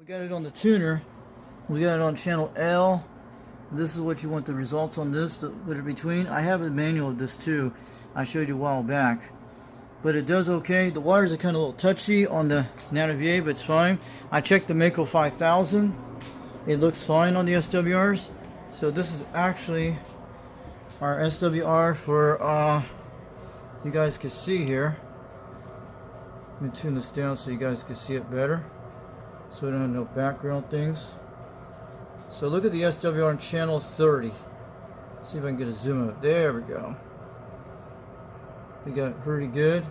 We got it on the tuner. We got it on channel L. This is what you want the results on this to put it between. I have a manual of this too. I showed you a while back. But it does okay. The wires are kind of a little touchy on the Nanovna, but it's fine. I checked the Macov5000. It looks fine on the SWRs. So this is actually our SWR for, you guys can see here. Let me tune this down so you guys can see it better, so we don't have no background things. So look at the SWR on channel 30. See if I can get a zoom out. There we go. We got it pretty good.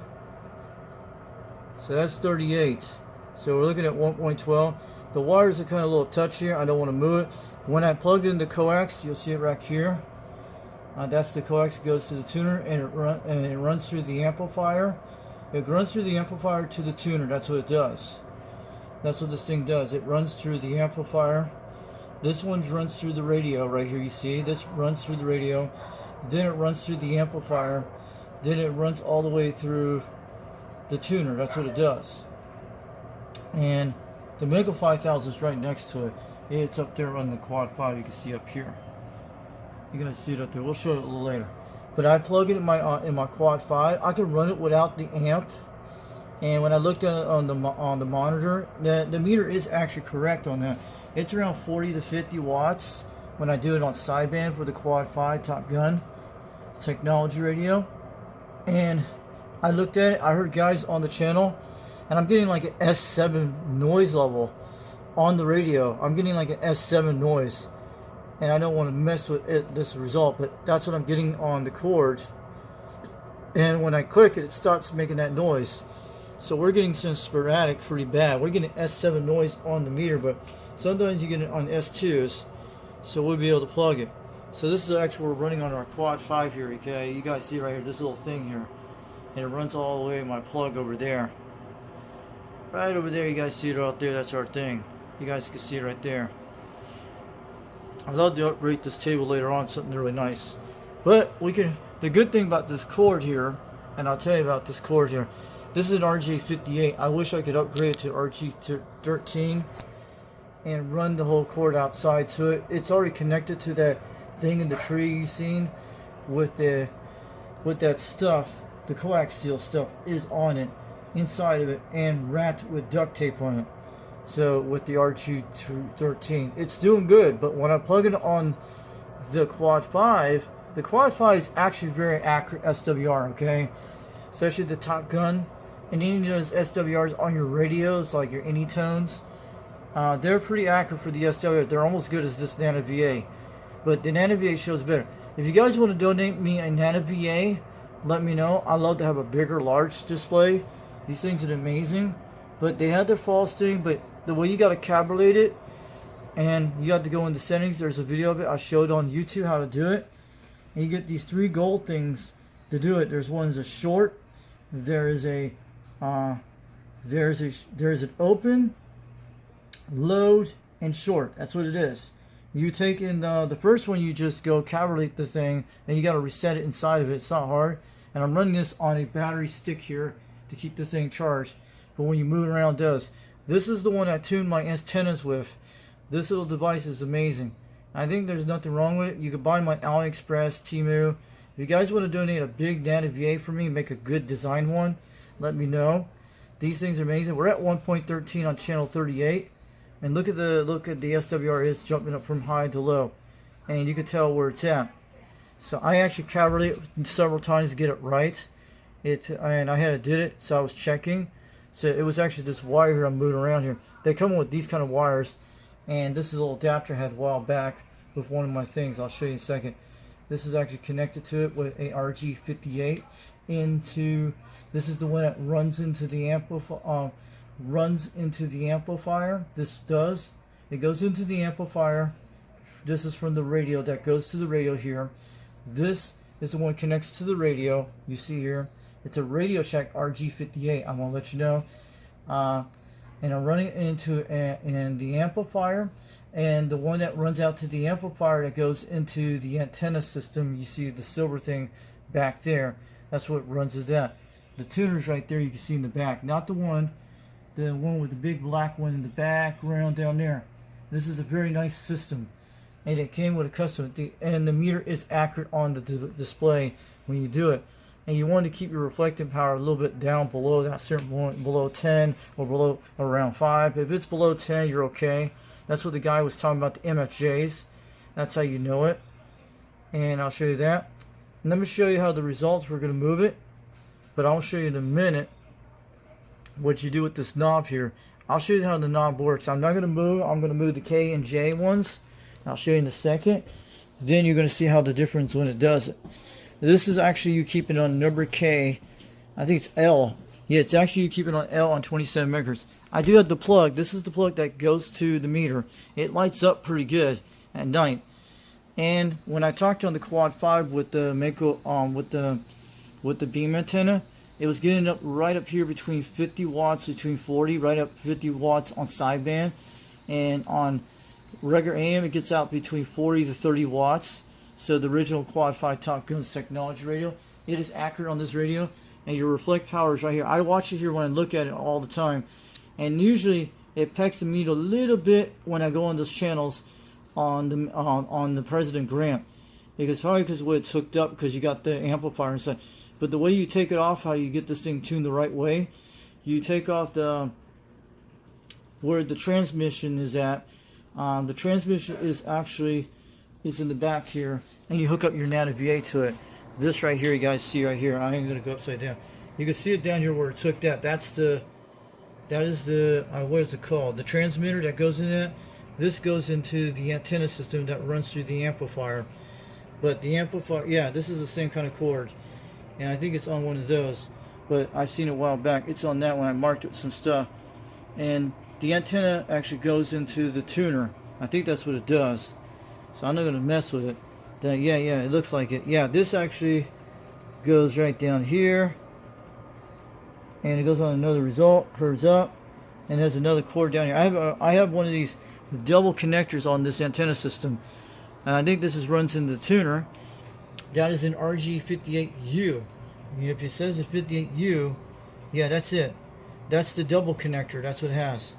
So that's 38. So we're looking at 1.12. The wires are kind of a little touchy. I don't want to move it. When I plugged in the coax, you'll see it right here. That's the coax. It goes to the tuner and it runs through the amplifier. It runs through the amplifier to the tuner. That's what it does. That's what this thing does. It runs through the amplifier. This one runs through the radio right here. You see, this runs through the radio. Then it runs through the amplifier. Then it runs all the way through the tuner. That's what it does. And the Macov5000 is right next to it. It's up there on the quad 5. You can see up here. You're gonna see it up there. We'll show it a little later. But I plug it in my quad 5. I can run it without the amp. And when I looked at it on the monitor, the meter is actually correct on that. It's around 40 to 50 watts when I do it on sideband for the quad 5 Top Gun technology radio. And I looked at it, I heard guys on the channel, and I'm getting like an S7 noise level on the radio. I'm getting like an S7 noise, and I don't want to mess with this result, but that's what I'm getting on the cord. And when I click it, it starts making that noise. So we're getting some sporadic pretty bad. We're getting S7 noise on the meter, but sometimes you get it on S2s, so we'll be able to plug it. So this is actually we're running on our quad 5 here, okay? You guys see right here, this little thing here. And it runs all the way to my plug over there. Right over there, you guys see it out there, that's our thing. You guys can see it right there. I'd love to upgrade this table later on, something really nice. But we can, the good thing about this cord here, and I'll tell you about this cord here. This is an RJ58. I wish I could upgrade it to RG13 and run the whole cord outside to it. It's already connected to that thing in the tree you've seen with that stuff. The coaxial stuff is on it, inside of it, and wrapped with duct tape on it. So with the RG13, it's doing good. But when I plug it on the quad 5, the quad 5 is actually very accurate SWR, okay? Especially the Top Gun and any of those SWRs on your radios, like your Anytones. They're pretty accurate for the SWR. They're almost good as this Nanovna, but the Nanovna shows better. If you guys want to donate me a Nanovna, let me know. I'd love to have a bigger, large display. These things are amazing, but they have their false thing. But the way you got to calibrate it, and you got to go into settings. There's a video of it I showed on YouTube how to do it. And you get these 3 gold things to do it. There's one's a short. There's an open, load, and short. That's what it is. You take in the first one, you just go calibrate the thing, and you got to reset it inside of it. It's not hard. And I'm running this on a battery stick here to keep the thing charged. But when you move it around, it does. This is the one I tuned my antennas with. This little device is amazing. I think there's nothing wrong with it. You can buy my AliExpress, Temu. If you guys want to donate a big Nanovna for me, make a good design one, let me know. These things are amazing. We're at 1.13 on channel 38. And look at the SWR is jumping up from high to low, and you can tell where it's at. So I actually calibrated it several times to get it right. And I had to do it, so I was checking. So it was actually this wire here I'm moving around here. They come with these kind of wires, and this is a little adapter I had a while back with one of my things. I'll show you in a second. This is actually connected to it with a RG58 into. This is the one that runs into the amplifier. This does. It goes into the amplifier. This is from the radio that goes to the radio here. This is the one that connects to the radio. You see here. It's a Radio Shack RG58. I'm gonna let you know. And I'm running it into in the amplifier, and the one that runs out to the amplifier that goes into the antenna system. You see the silver thing back there. That's what runs to that. The tuner's right there. You can see in the back. Not the one the one with the big black one in the background down there. This is a very nice system, and it came with a custom, and the meter is accurate on the display when you do it. And you want to keep your reflecting power a little bit down below that certain point, below 10 or below around 5. If it's below 10, you're okay. That's what the guy was talking about, the MFJs. That's how you know it. And I'll show you that. And let me show you how the results, we're going to move it. But I'll show you in a minute what you do with this knob here. I'll show you how the knob works. I'm not going to move. I'm going to move the K and J ones. I'll show you in a second. Then you're going to see how the difference when it does it. This is actually you keep it on number K. I think it's L. Yeah, it's actually you keep it on L on 27 megahertz. I do have the plug. This is the plug that goes to the meter. It lights up pretty good at night. And when I talked on the Quad 5 with the Macov with the beam antenna, it was getting up right up here between 50 watts, between 40, right up 50 watts on sideband, and on regular AM it gets out between 40 to 30 watts. So the original Quad 5 Top Guns technology radio, it is accurate on this radio, and your reflect power is right here. I watch it here when I look at it all the time, and usually it pecks the meter a little bit when I go on those channels on the President Grant, because probably because the way it's hooked up, because you got the amplifier inside. But the way you take it off, how you get this thing tuned the right way, you take off the where the transmission is at. The transmission is actually in the back here, and you hook up your Nanovna to it. This right here, you guys see right here. I ain't gonna go upside down. You can see it down here where it's hooked up. That is the what is it called? The transmitter that goes in that. This goes into the antenna system that runs through the amplifier. But the amplifier, yeah, this is the same kind of cord. And I think it's on one of those, but I've seen it a while back. It's on that one. I marked it with some stuff. And the antenna actually goes into the tuner. I think that's what it does. So I'm not going to mess with it. Yeah, it looks like it. Yeah, this actually goes right down here. And it goes on another result, curves up, and has another cord down here. I have one of these double connectors on this antenna system. And I think this runs in the tuner. That is an RG58U. If it says a 58U, yeah, that's it. That's the double connector. That's what it has.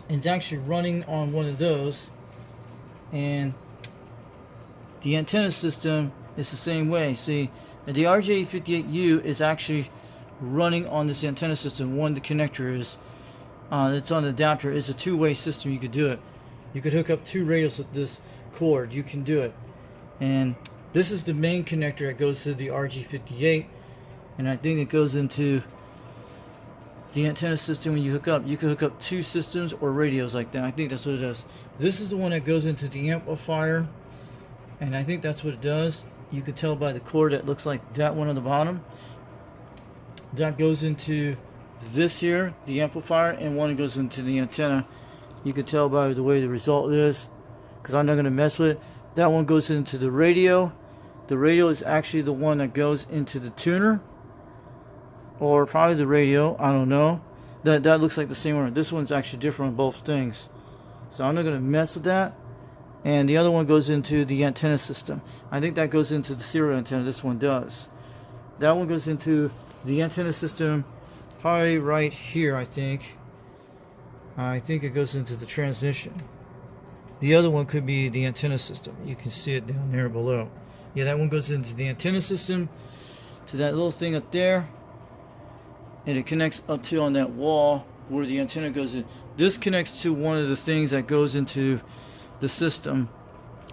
It's actually running on one of those. And the antenna system is the same way. See, the RJ58U is actually running on this antenna system. One, the connector is, it's on the adapter. It's a two-way system. You could do it. You could hook up two radios with this cord. You can do it. And this is the main connector that goes to the RG58, and I think it goes into the antenna system. When you hook up, you can hook up two systems or radios like that. I think that's what it does. This is the one that goes into the amplifier, and I think that's what it does. You can tell by the cord that looks like that one on the bottom. That goes into this here, the amplifier, and one goes into the antenna. You can tell by the way the result is, because I'm not going to mess with it. That one goes into the radio. The radio is actually the one that goes into the tuner, or probably the radio, I don't know. That looks like the same one. This one's actually different on both things, so I'm not going to mess with that. And the other one goes into the antenna system. I think that goes into the serial antenna. This one does. That one goes into the antenna system, probably right here. I think it goes into the transmission. The other one could be the antenna system. You can see it down there below. Yeah, that one goes into the antenna system, to that little thing up there, and it connects up to on that wall where the antenna goes in. This connects to one of the things that goes into the system.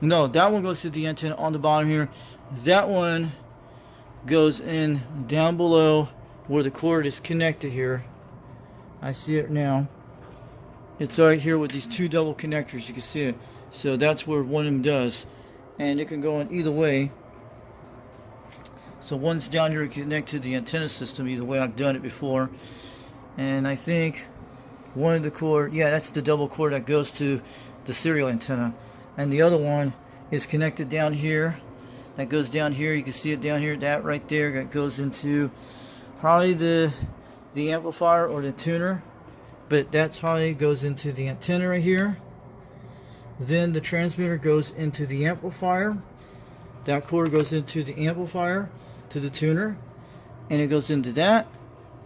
No, that one goes to the antenna on the bottom here. That one goes in down below where the cord is connected here. I see it now. It's right here with these two double connectors. You can see it. So that's where one of them does. And it can go in either way. So one's down here to connect to the antenna system. Either way, I've done it before. And I think one of the cord, yeah, that's the double cord that goes to the serial antenna. And the other one is connected down here. That goes down here. You can see it down here. That right there, that goes into probably the amplifier or the tuner. But that's probably goes into the antenna right here. Then the transmitter goes into the amplifier. That cord goes into the amplifier to the tuner, and it goes into that.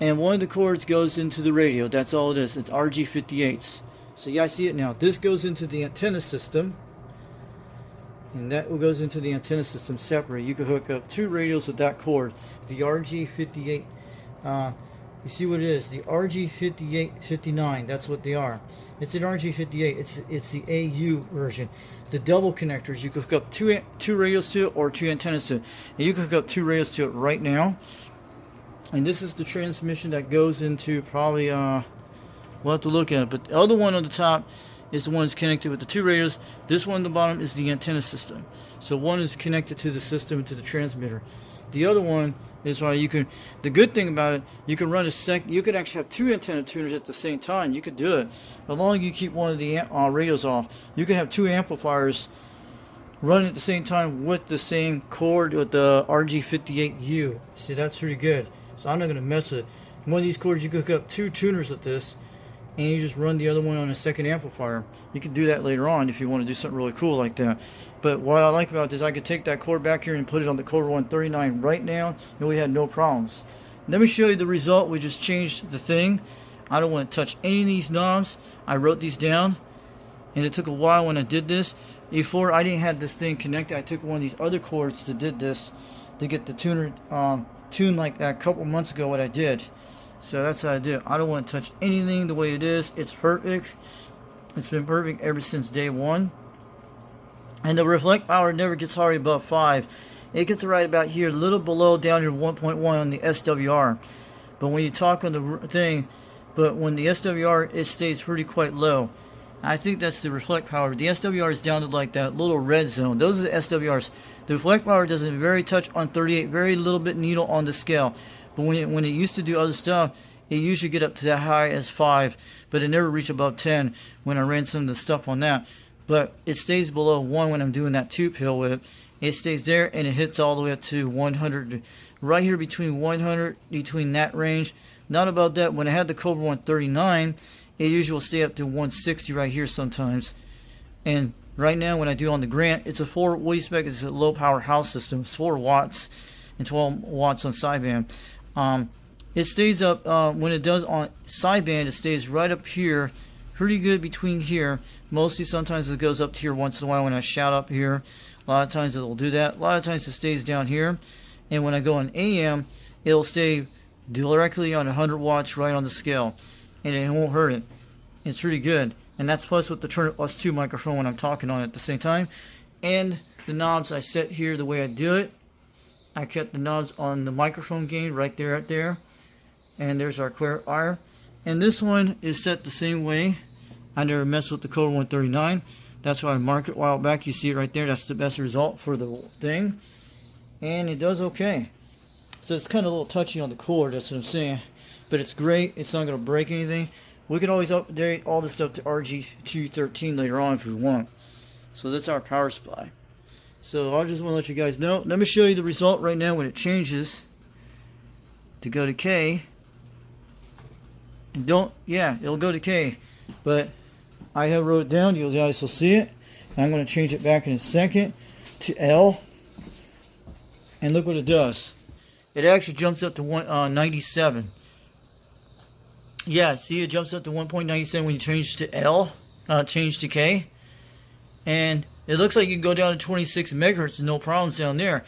and one of the cords goes into the radio. That's all it is. It's RG58s. So you guys see it now. This goes into the antenna system, and that goes into the antenna system separate. You can hook up 2 radios with that cord. The RG58, you see what it is? The RG58-59. That's what they are. It's an RG58. It's the AU version. The double connectors, you can hook up two radios to it or 2 antennas to it. And you can hook up 2 radios to it right now. And this is the transmission that goes into probably, we'll have to look at it. But the other one on the top is the one that's connected with the 2 radios. This one on the bottom is the antenna system. So one is connected to the system, to the transmitter. The other one is why you can, the good thing about it, you can run you could actually have 2 antenna tuners at the same time. You could do it. As long as you keep one of the radios off. You can have 2 amplifiers running at the same time with the same cord with the RG58U. See, that's pretty good. So I'm not going to mess with it. One of these cords, you could hook up 2 tuners with this, and you just run the other one on a second amplifier. You can do that later on if you want to do something really cool like that. But what I like about this, I could take that cord back here and put it on the Cobra 139 right now, and we had no problems. Let me show you the result. We just changed the thing. I don't want to touch any of these knobs. I wrote these down, and it took a while when I did this. Before I didn't have this thing connected, I took one of these other cords to did this to get the tuner tuned like that a couple months ago. What I did. So that's what I did. I don't want to touch anything the way it is. It's perfect. It's been perfect ever since day one. And the reflect power never gets hardly above 5. It gets right about here, a little below down here 1.1 on the SWR. But when you talk on the thing, but when the SWR, it stays pretty quite low. I think that's the reflect power. The SWR is down to like that little red zone. Those are the SWRs. The reflect power doesn't very touch on 38, very little bit needle on the scale. But when it used to do other stuff, it usually get up to that high as 5, but it never reached above 10 when I ran some of the stuff on that. But it stays below 1 when I'm doing that 2-pill with it. It stays there, and it hits all the way up to 100, right here between 100, between that range. Not about that. When I had the Cobra 139, it usually will stay up to 160 right here sometimes. And right now, when I do on the Grant, it's a 4, what do you expect? It's a low power house system. It's 4 watts and 12 watts on sideband. It stays up, when it does on sideband, it stays right up here, pretty good between here. Mostly sometimes it goes up to here once in a while when I shout up here. A lot of times it will do that. A lot of times it stays down here. And when I go on AM, it'll stay directly on 100 watts right on the scale. And it won't hurt it. It's pretty good. And that's plus with the Turn It Plus 2 microphone when I'm talking on it at the same time. And the knobs I set here the way I do it. I kept the knobs on the microphone gain right there. And there's our clear wire. And this one is set the same way. I never messed with the Cobra 139. That's why I marked it a while back. You see it right there. That's the best result for the thing. And it does okay. So it's kind of a little touchy on the cord. That's what I'm saying. But it's great. It's not going to break anything. We can always update all this stuff to RG213 later on if we want. So that's our power supply. So I just want to let you guys know. Let me show you the result right now when it changes to go to K. And it'll go to K. But I have wrote it down. You guys will see it. And I'm going to change it back in a second to L. And look what it does. It actually jumps up to 197. Yeah, see, it jumps up to 1.97 when you change to L, change to K. And it looks like you can go down to 26 megahertz, no problems down there.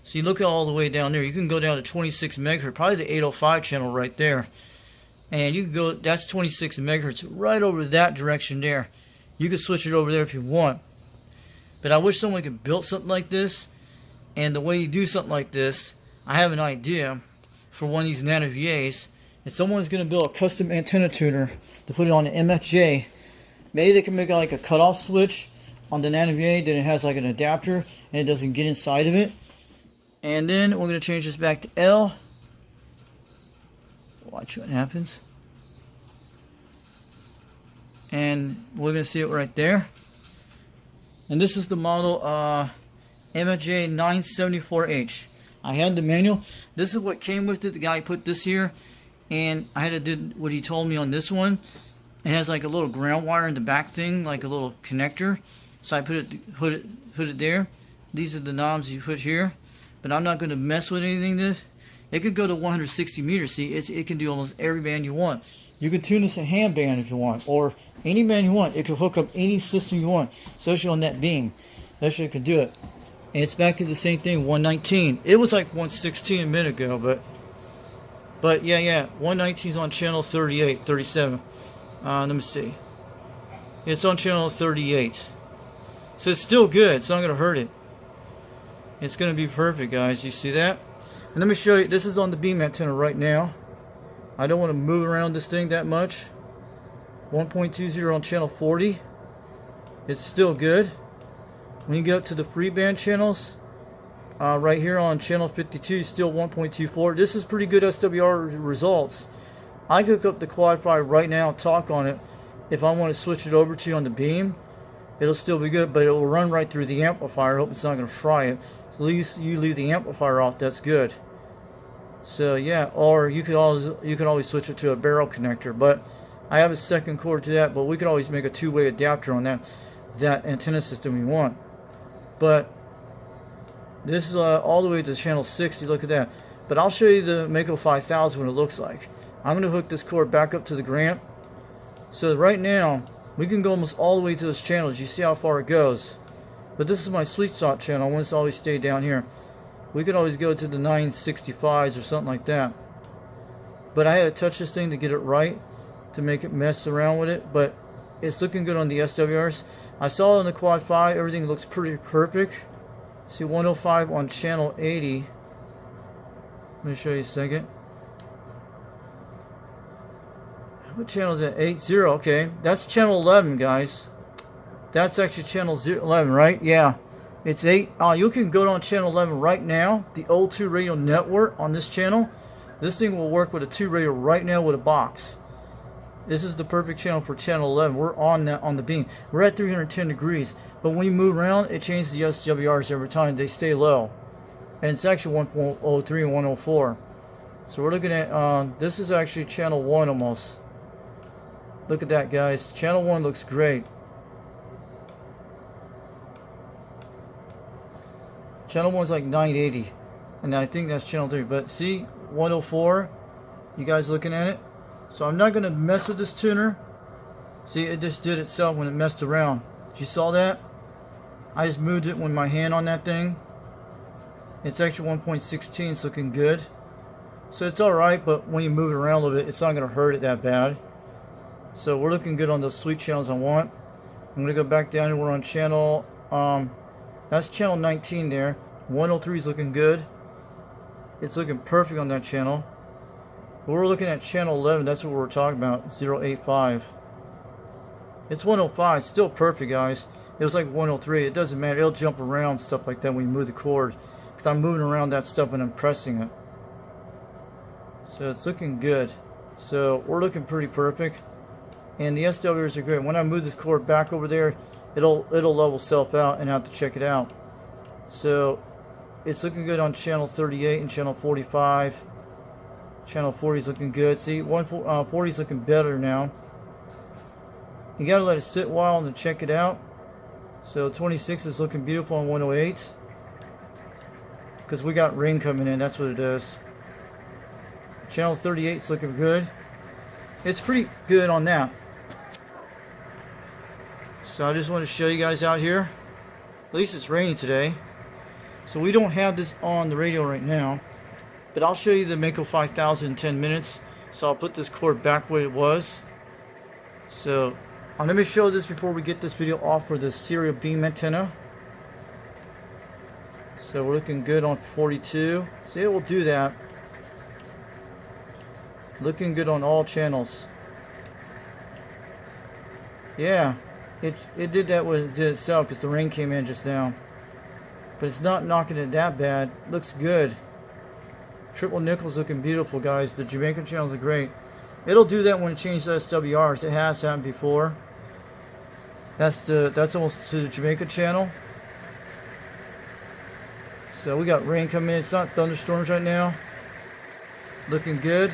See, look all the way down there. You can go down to 26 megahertz, probably the 805 channel right there. And you can go, that's 26 megahertz, right over that direction there. You can switch it over there if you want. But I wish someone could build something like this. And the way you do something like this, I have an idea for one of these Nanovnas. If someone's going to build a custom antenna tuner to put it on an MFJ, maybe they can make like a cutoff switch on the Nanovna, then it has like an adapter and it doesn't get inside of it. And then we're going to change this back to L. Watch what happens. And we're going to see it right there. And this is the model MFJ974H. I had the manual. This is what came with it. The guy put this here. And I had to do what he told me on this one. It has like a little ground wire in the back thing, like a little connector. So I put it there. These are the knobs you put here. But I'm not going to mess with anything this, It could go to 160 meters. See, it can do almost every band you want. You can tune this a ham band if you want, or any band you want. It can hook up any system you want, especially on that beam. That shit can do it. And it's back to the same thing, 119. It was like 116 a minute ago, but yeah, 119 is on channel 38, 37. Let me see. It's on channel 38. So it's still good. It's not going to hurt it. It's going to be perfect, guys. You see that? And let me show you. This is on the beam antenna right now. I don't want to move around this thing that much. 1.20 on channel 40. It's still good. When you get up to the free band channels, right here on channel 52, still 1.24. This is pretty good SWR results. I could hook up the quad 5 right now and talk on it. If I want to switch it over to you on the beam, it'll still be good, but it will run right through the amplifier. I hope it's not going to fry it. So at least you leave the amplifier off. That's good. So yeah, or you could always switch it to a barrel connector. But I have a second cord to that. But we could always make a two-way adapter on that antenna system we want. But this is all the way to channel 60. Look at that. But I'll show you the Macov5000 what it looks like. I'm going to hook this cord back up to the Grant. So right now, we can go almost all the way to those channels. You see how far it goes. But this is my sweet spot channel. I want to always stay down here. We could always go to the 965s or something like that. But I had to touch this thing to get it right, to make it mess around with it. But it's looking good on the SWRs. I saw it on the quad 5. Everything looks pretty perfect. See 105 on channel 80. Let me show you a second. What channel is that? 80. Okay, that's channel 11, guys. That's actually channel 11, right? Yeah, it's 8. You can go on channel 11 right now. The old 2 radio network on this channel. This thing will work with a 2 radio right now with a box. This is the perfect channel for channel 11. We're on that on the beam. We're at 310 degrees. But when we move around, it changes the SWRs every time. They stay low. And it's actually 1.03 and 104. So we're looking at, this is actually channel 1 almost. Look at that, guys. Channel 1 looks great. Channel 1's like 980. And I think that's channel 3. But see, 104. You guys looking at it? So I'm not going to mess with this tuner. See, it just did itself when it messed around. You saw that? I just moved it with my hand on that thing. It's actually 1.16. It's looking good. So it's alright, but when you move it around a little bit, it's not going to hurt it that bad. So we're looking good on those sweet channels I want. I'm going to go back down and we're on channel, that's channel 19 there. 103 is looking good. It's looking perfect on that channel. But we're looking at channel 11, that's what we're talking about, 085. It's 105, it's still perfect, guys. It was like 103, it doesn't matter, it'll jump around, stuff like that when you move the cord. Because I'm moving around that stuff and I'm pressing it. So it's looking good. So we're looking pretty perfect. And the SWRs are great. When I move this cord back over there, it'll level itself out and I have to check it out. So it's looking good on channel 38 and channel 45. Channel 40 is looking good. See, 40 is looking better now. You gotta let it sit a while and check it out. So 26 is looking beautiful on 108. Because we got rain coming in, that's what it is. Channel 38 is looking good. It's pretty good on that. So I just want to show you guys out here. At least it's raining today. So we don't have this on the radio right now. But I'll show you the Macov5000 in 10 minutes. So I'll put this cord back where it was. So let me show this before we get this video off for the serial beam antenna. So we're looking good on 42. See, it will do that. Looking good on all channels. Yeah, it did that when it did itself because the rain came in just now. But it's not knocking it that bad. Looks good. Triple nickel's looking beautiful, guys. The Jamaican channels are great. It'll do that when it changes the SWRs. It has happened before. That's almost to the Jamaica channel. So we got rain coming in. It's not thunderstorms right now. Looking good.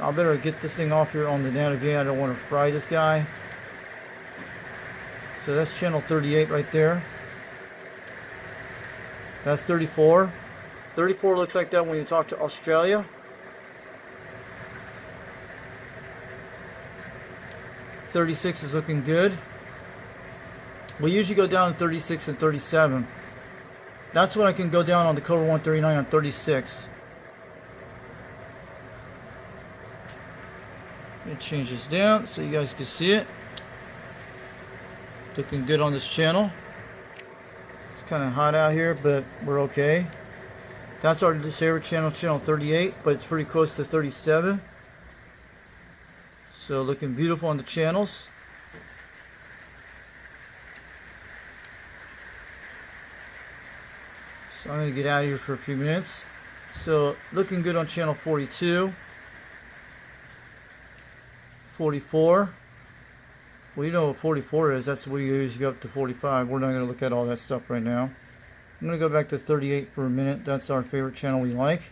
I better get this thing off here on the Nanovna. I don't want to fry this guy. So that's channel 38 right there. That's 34. 34 looks like that when you talk to Australia. 36 is looking good. We usually go down to 36 and 37. That's when I can go down on the Cobra 139 on 36. It changes down so you guys can see it. Looking good on this channel. It's kind of hot out here, but we're okay. That's our favorite channel, channel 38, but it's pretty close to 37. So looking beautiful on the channels. So I'm going to get out of here for a few minutes. So looking good on channel 42. 44. Well, you know what 44 is. That's what we usually go up to 45. We're not going to look at all that stuff right now. I'm going to go back to 38 for a minute. That's our favorite channel we like.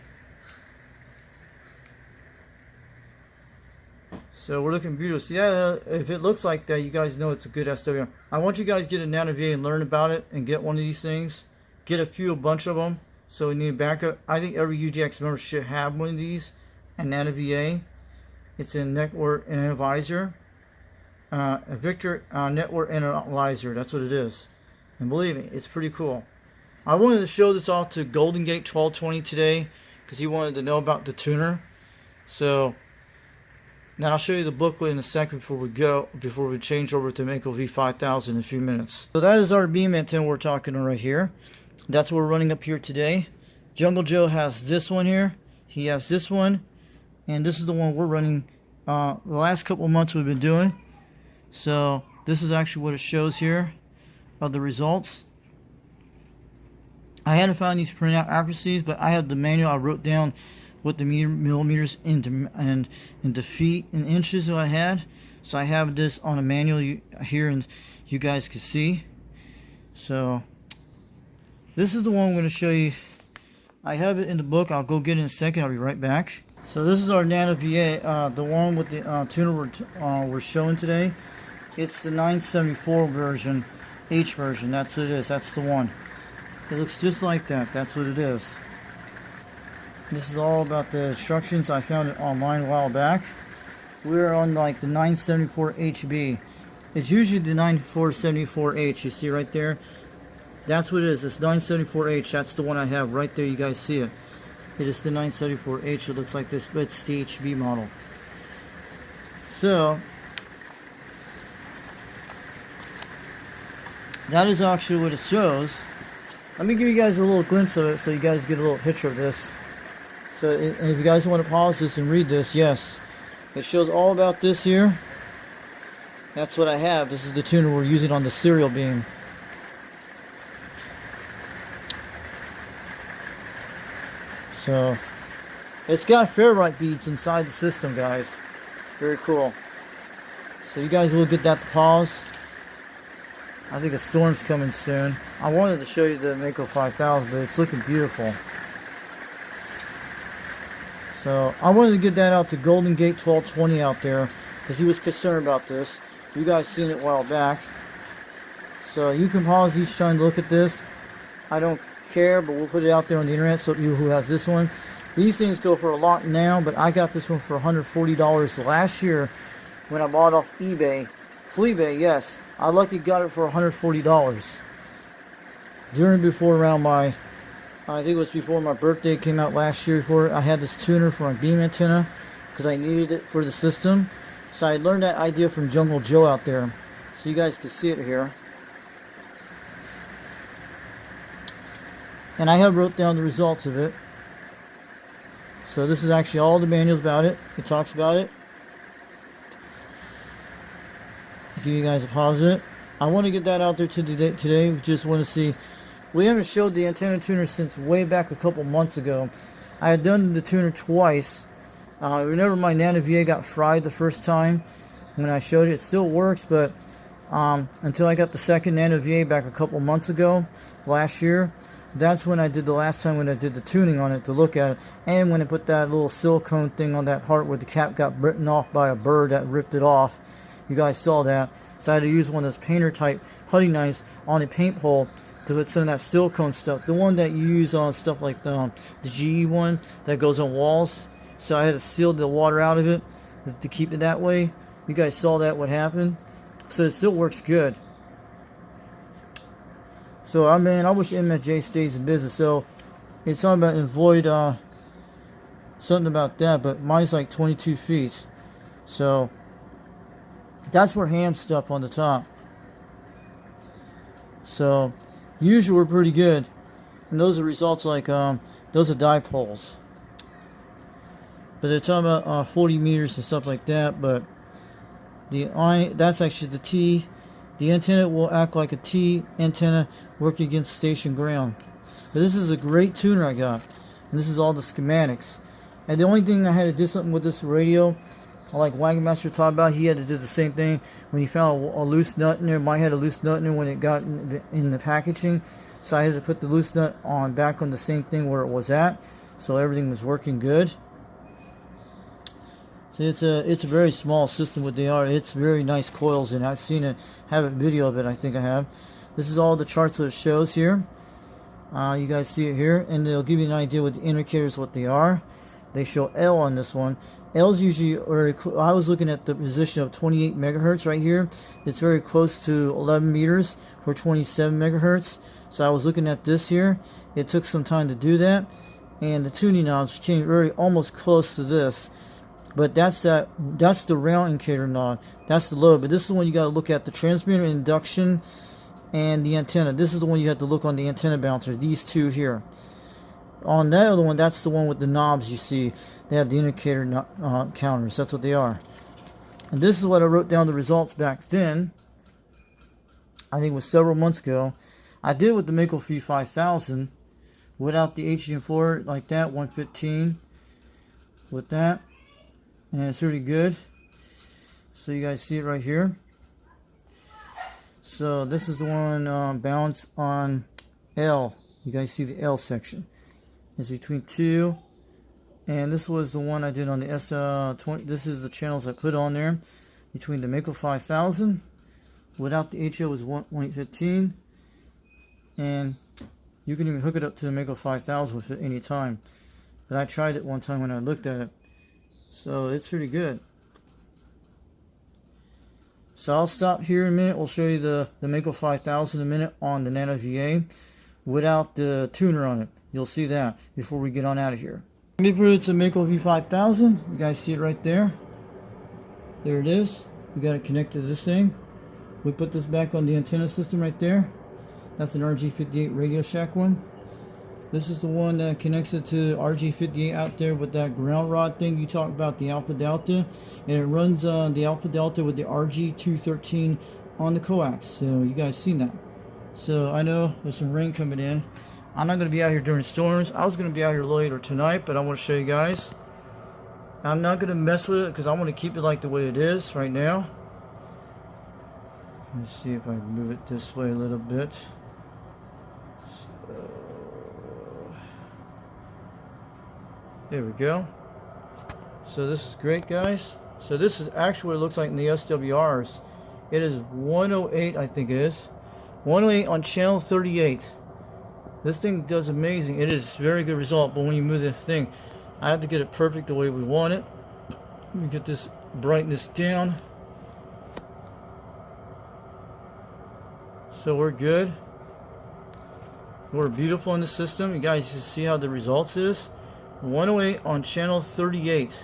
So we're looking beautiful. See, if it looks like that, you guys know it's a good SWR. I want you guys to get a Nanovna and learn about it and get one of these things. Get a bunch of them. So we need backup. I think every UGX member should have one of these. And Nanovna. It's a network analyzer. A Victor network analyzer. That's what it is. And believe me, it's pretty cool. I wanted to show this off to Golden Gate 1220 today because he wanted to know about the tuner. So now I'll show you the booklet in a second before we change over to Macov5000 in a few minutes. So that is our beam antenna we're talking right here. That's what we're running up here today. Jungle Joe has this one here. He has this one. And this is the one we're running the last couple of months we've been doing. So this is actually what it shows here of the results. I hadn't found these printout accuracies, but I have the manual. I wrote down what the millimeters into feet and inches that I had. So I have this on a manual here, and you guys can see. So this is the one I'm going to show you. I have it in the book. I'll go get it in a second. I'll be right back. So this is our Nanovna, the one with the tuner we're showing today. It's the 974 version, H version. That's what it is. That's the one. It looks just like that. That's what it is. This is all about the instructions. I found it online a while back. We're on like the 974HB. It's usually the 9474H. You see right there? That's what it is. It's 974H. That's the one I have right there. You guys see it. It is the 974H. It looks like this, but it's the HB model. So that is actually what it shows. Let me give you guys a little glimpse of it so you guys get a little picture of this. So if you guys want to pause this and read this, yes. It shows all about this here. That's what I have. This is the tuner we're using on the serial beam. So it's got ferrite beads inside the system, guys. Very cool. So you guys will get that to pause. I think a storm's coming soon. I wanted to show you the Macov5000, but it's looking beautiful. So I wanted to get that out to Golden Gate 1220 out there because he was concerned about this. You guys seen it a while back. So you can pause each time to look at this. I don't care, but we'll put it out there on the internet so you who has this one. These things go for a lot now, but I got this one for $140 last year when I bought off eBay. Fleabay, yes. I lucky got it for $140. Around my, I think it was before my birthday came out last year. Before I had this tuner for my beam antenna because I needed it for the system. So I learned that idea from Jungle Joe out there. So you guys can see it here. And I have wrote down the results of it. So this is actually all the manuals about it. It talks about it. I'll give you guys a pause of it. I want to get that out there today. We just want to see. We haven't showed the antenna tuner since way back a couple months ago. I had done the tuner twice. Remember my Nanovna got fried the first time when I showed it. It still works, but until I got the second Nanovna back a couple months ago, last year, that's when I did the last time when I did the tuning on it to look at it. And when I put that little silicone thing on that part where the cap got bitten off by a bird that ripped it off. You guys saw that. So I had to use one of those painter type putty knives on a paint hole to put some of that silicone stuff, the one that you use on stuff like the GE one that goes on walls. So I had to seal the water out of it to keep it that way. You guys saw that, what happened. So it still works good. So I mean, I wish MFJ stays in business. So it's something about avoid something about that, but mine's like 22 feet. So that's for ham stuff on the top. So usually we're pretty good, and those are results like those are dipoles. But they're talking about 40 meters and stuff like that. But that's actually the T. The antenna will act like a T antenna working against station ground. But this is a great tuner I got, and this is all the schematics. And the only thing I had to do something with this radio, like Wagon Master talked about, he had to do the same thing when he found a loose nut in there. Mine had a loose nut in there when it got in the packaging, so I had to put the loose nut on back on the same thing where it was at, so everything was working good. So it's a very small system what they are. It's very nice coils, and I've seen it, have a video of it, I think I have. This is all the charts that it shows here. You guys see it here, and they'll give you an idea what the indicators, what they are. They show L on this one. L's usually, I was looking at the position of 28 megahertz right here. It's very close to 11 meters for 27 megahertz. So I was looking at this here. It took some time to do that, and the tuning knobs came very almost close to this. But that's the round indicator knob. That's the low. But this is the one you got to look at, the transmitter induction and the antenna. This is the one you have to look on the antenna bouncer. These two here. On that other one, that's the one with the knobs you see. They have the indicator counters. That's what they are. And this is what I wrote down the results back then. I think it was several months ago. I did with the Macov5000 without the HDM4 like that, 115 with that. And it's really good. So you guys see it right here. So this is the one balance on L. You guys see the L section. It's between 2, and this was the one I did on the S20. This is the channels I put on there between the Macov5000 without the HO was 1.15, and you can even hook it up to the Macov5000 with it any time. But I tried it one time when I looked at it, so it's really good. So I'll stop here in a minute. We'll show you the Macov5000 in a minute on the Nanovna without the tuner on it. You'll see that before we get on out of here. Let me put it to Macov5000. You guys see it right there. There it is. We got it connected to this thing. We put this back on the antenna system right there. That's an RG58 Radio Shack one. This is the one that connects it to RG58 out there with that ground rod thing you talked about, the Alpha Delta. And it runs the Alpha Delta with the RG213 on the coax. So you guys seen that. So I know there's some rain coming in. I'm not going to be out here during storms. I was going to be out here later tonight, but I want to show you guys. I'm not going to mess with it because I want to keep it like the way it is right now. Let's see if I can move it this way a little bit. So, there we go. So this is great, guys. So this is actually what it looks like in the SWRs. It is 108, I think it is. 108 on channel 38. This thing does amazing. It is very good result, but when you move the thing, I have to get it perfect the way we want it. Let me get this brightness down. So we're good. We're beautiful in the system. You guys just see how the results is. 108 on channel 38.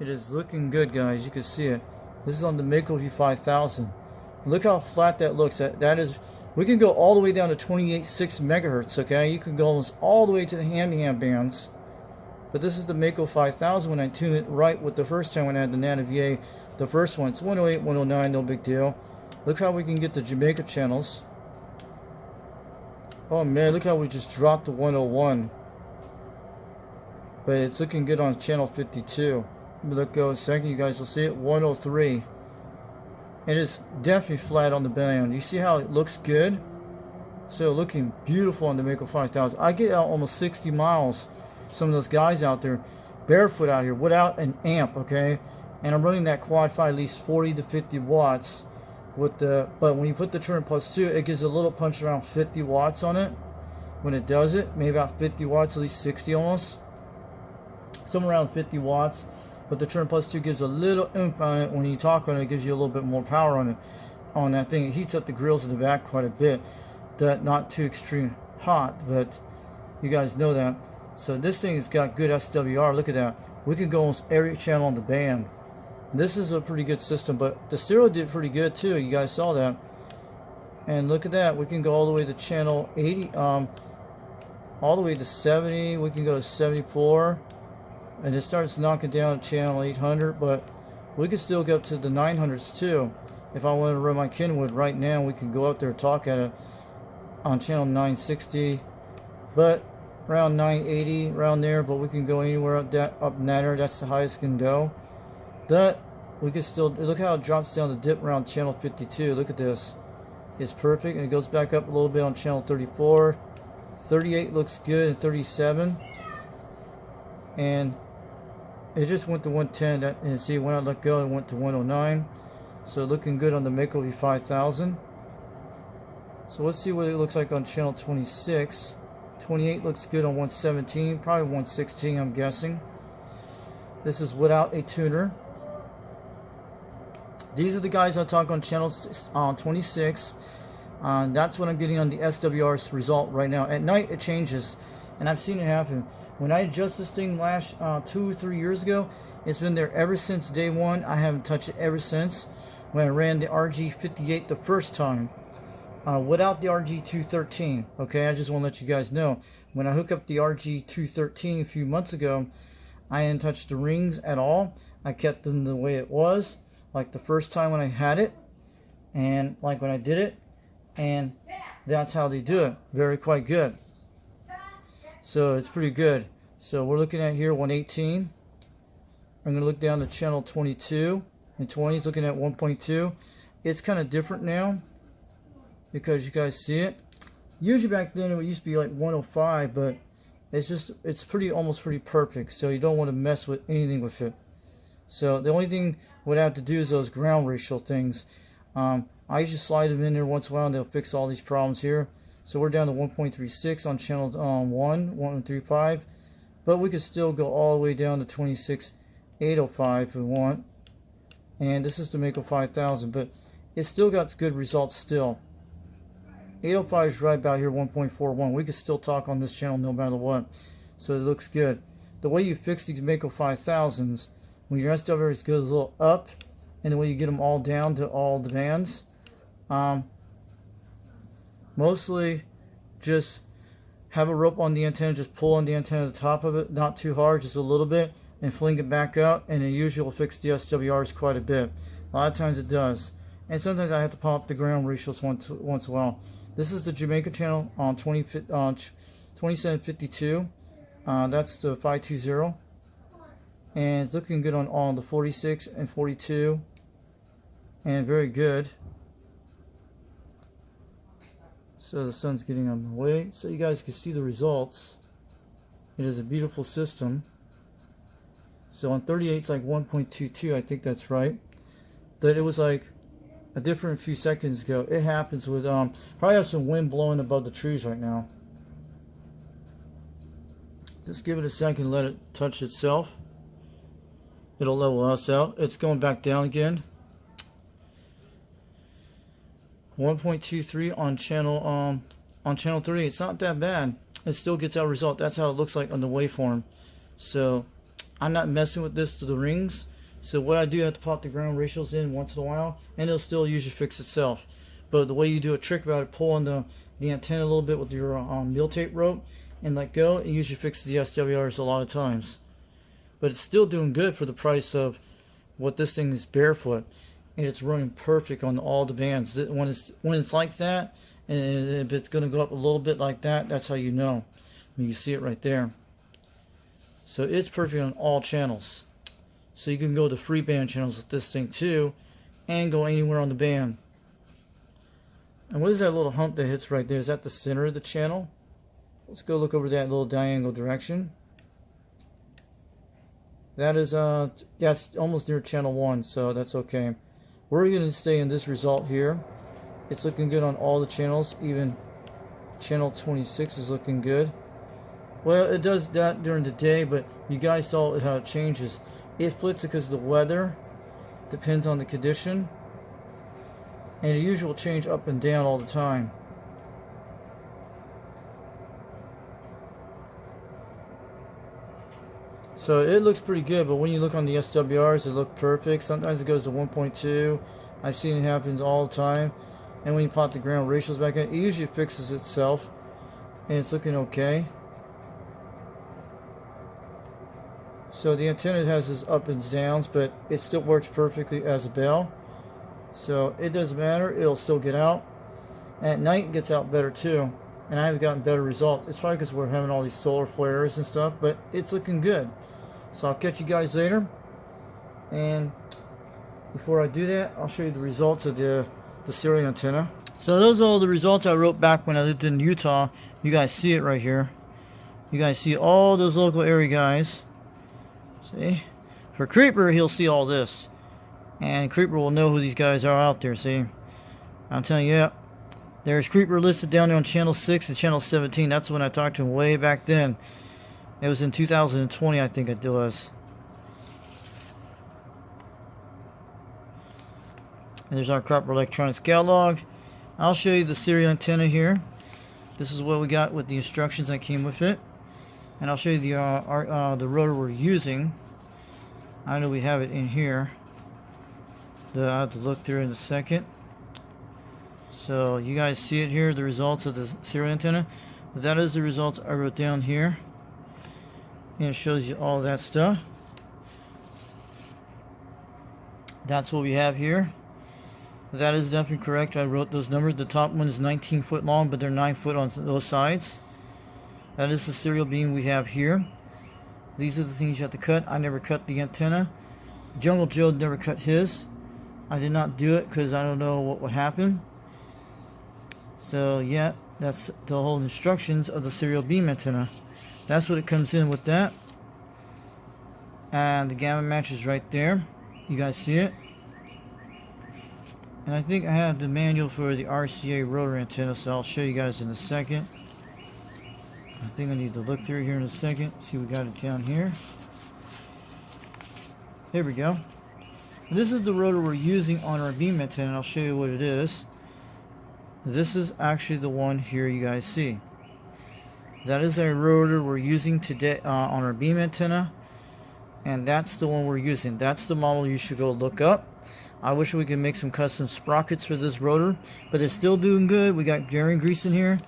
It is looking good, guys. You can see it. This is on the Macov5000. Look how flat that looks. That is. We can go all the way down to 28.6 megahertz, okay? You can go almost all the way to the ham bands. But this is the Macov5000 when I tune it right with the first time when I had the Nanovna. The first one, it's 108, 109, no big deal. Look how we can get the Jamaica channels. Oh man, look how we just dropped to 101. But it's looking good on channel 52. Let me let go a second, you guys will see it, 103. It is definitely flat on the band. You see how it looks good? So looking beautiful on the Macov5000. I get out almost 60 miles. Some of those guys out there, barefoot out here, without an amp, okay? And I'm running that quad 5 at least 40 to 50 watts. but when you put the turn plus 2, it gives a little punch around 50 watts on it. When it does it, maybe about 50 watts, at least 60 almost. Somewhere around 50 watts. But the turn plus 2 gives a little oomph on it. When you talk on it, it gives you a little bit more power on it. On that thing, it heats up the grills in the back quite a bit. That not too extreme hot, but you guys know that. So this thing has got good SWR. Look at that. We can go almost every channel on the band. This is a pretty good system, but the Sirio did pretty good too. You guys saw that. And look at that. We can go all the way to channel 80, all the way to 70. We can go to 74, and it starts knocking down channel 800. But we can still go up to the 900s too. If I want to run my Kenwood right now, we can go up there and talk at it on channel 960, but around 980, around there. But we can go anywhere up in that area. That's the highest it can go. That we can still look how it drops down the dip around channel 52. Look at this. It's perfect, and it goes back up a little bit on channel 34. 38 looks good, and 37, and it just went to 110. And see, when I let go, it went to 109. So looking good on the Macov5000. So let's see what it looks like on channel 26. 28 looks good on 117, probably 116, I'm guessing. This is without a tuner. These are the guys I talk on channel 26. That's what I'm getting on the SWR's result right now. At night it changes, and I've seen it happen. When I adjusted this thing last 2 or 3 years ago, it's been there ever since day one. I haven't touched it ever since. When I ran the RG58 the first time, without the RG213. Okay, I just want to let you guys know. When I hook up the RG213 a few months ago, I didn't touch the rings at all. I kept them the way it was, like the first time when I had it, and like when I did it, and that's how they do it. Quite good. So it's pretty good. So we're looking at here 118. I'm going to look down to channel 22 and 20 is looking at 1.2. It's kind of different now because you guys see it. Usually back then it used to be like 105, but it's almost pretty perfect. So you don't want to mess with anything with it. So the only thing would have to do is those ground ratio things. I usually slide them in there once in a while and they'll fix all these problems here. So we're down to 1.36 on channel 1.35, but we could still go all the way down to 26.805 if we want. And this is the Macov5000, but it still got good results still. 805 is right about here, 1.41. We could still talk on this channel no matter what. So it looks good. The way you fix these Macov5000s, when your SWR goes a little up, and the way you get them all down to all the bands, mostly just have a rope on the antenna, just pull on the antenna at the top of it, not too hard, just a little bit, and fling it back up, and it usually will fix the SWRs quite a bit. A lot of times it does. And sometimes I have to pump up the ground ratios once in a while. This is the Jamaica channel on 2752. That's the 520. And it's looking good on all the 46 and 42. And very good. So the sun's getting on the way, so you guys can see the results. It is a beautiful system. So on 38 it's like 1.22, I think that's right. But it was like a different few seconds ago. It happens with probably have some wind blowing above the trees right now. Just give it a second, let it touch itself. It'll level us out. It's going back down again. 1.23 on channel 3. It's not that bad. It still gets our result. That's how it looks like on the waveform. So I'm not messing with this to the rings. So what I do, I have to pop the ground ratios in once in a while, and it'll still usually fix itself. But the way you do a trick about it, pull on the antenna a little bit with your mil tape rope and let go, it usually fixes the SWRs a lot of times. But it's still doing good for the price of what this thing is barefoot. And it's running perfect on all the bands. When it's like that, and if it's going to go up a little bit like that, that's how you know. You see it right there. So it's perfect on all channels. So you can go to free band channels with this thing too, and go anywhere on the band. And what is that little hump that hits right there? Is that the center of the channel? Let's go look over that little diagonal direction. That is that's almost near channel 1, so that's okay. We're going to stay in this result here. It's looking good on all the channels, even channel 26 is looking good. Well, it does that during the day, but you guys saw how it changes. It flips because of the weather, depends on the condition, and it usually will change up and down all the time. So it looks pretty good, but when you look on the SWRs, it looks perfect. Sometimes it goes to 1.2. I've seen it happens all the time. And when you pop the ground ratios back in, it usually fixes itself, and it's looking okay. So the antenna has its ups and downs, but it still works perfectly as a bell. So it doesn't matter, it'll still get out. And at night it gets out better too. And I have gotten better results. It's probably because we're having all these solar flares and stuff, but it's looking good. So I'll catch you guys later. And before I do that, I'll show you the results of the Sirio antenna. So those are all the results I wrote back when I lived in Utah. You guys see it right here. You guys see all those local area guys. See? For Creeper, he'll see all this. And Creeper will know who these guys are out there, see? I'm telling you, yeah. There's Creeper listed down there on channel 6 and channel 17. That's when I talked to him way back then. It was in 2020, I think it was. And there's our Cropper Electronics catalog. I'll show you the Sirio antenna here. This is what we got with the instructions that came with it. And I'll show you the rotor we're using. I know we have it in here. I'll have to look through in a second. So you guys see it here, the results of the Sirio antenna. That is the results I wrote down here. And it shows you all that stuff. That's what we have here. That is definitely correct. I wrote those numbers. The top one is 19 foot long, but they're 9 foot on those sides. That is the serial beam we have here. These are the things you have to cut. I never cut the antenna. Jungle Joe never cut his. I did not do it because I don't know what would happen. So yeah, that's the whole instructions of the serial beam antenna. That's what it comes in with that. And the gamma match is right there. You guys see it? And I think I have the manual for the RCA rotor antenna, so I'll show you guys in a second. I think I need to look through here in a second. See, we got it down here. There we go. This is the rotor we're using on our beam antenna. I'll show you what it is. This is actually the one here you guys see. That is a rotor we're using today on our beam antenna. And that's the one we're using. That's the model you should go look up. I wish we could make some custom sprockets for this rotor, but it's still doing good. We got bearing grease in here,